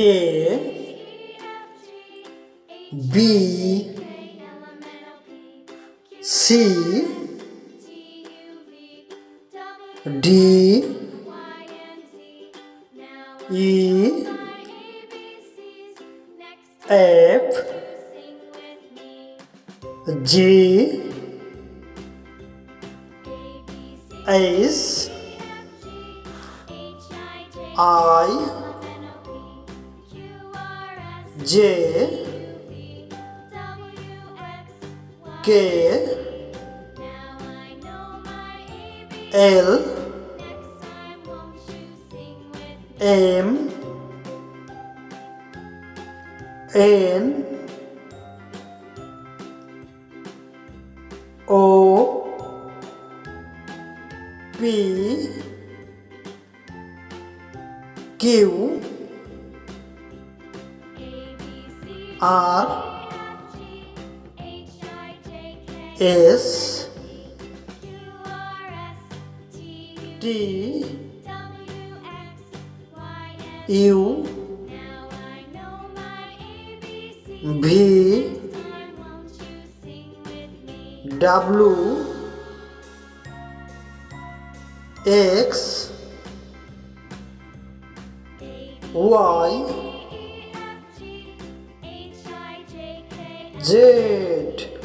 A B C D E F G H I J K L M N O P Q R S T U V W X Y Z.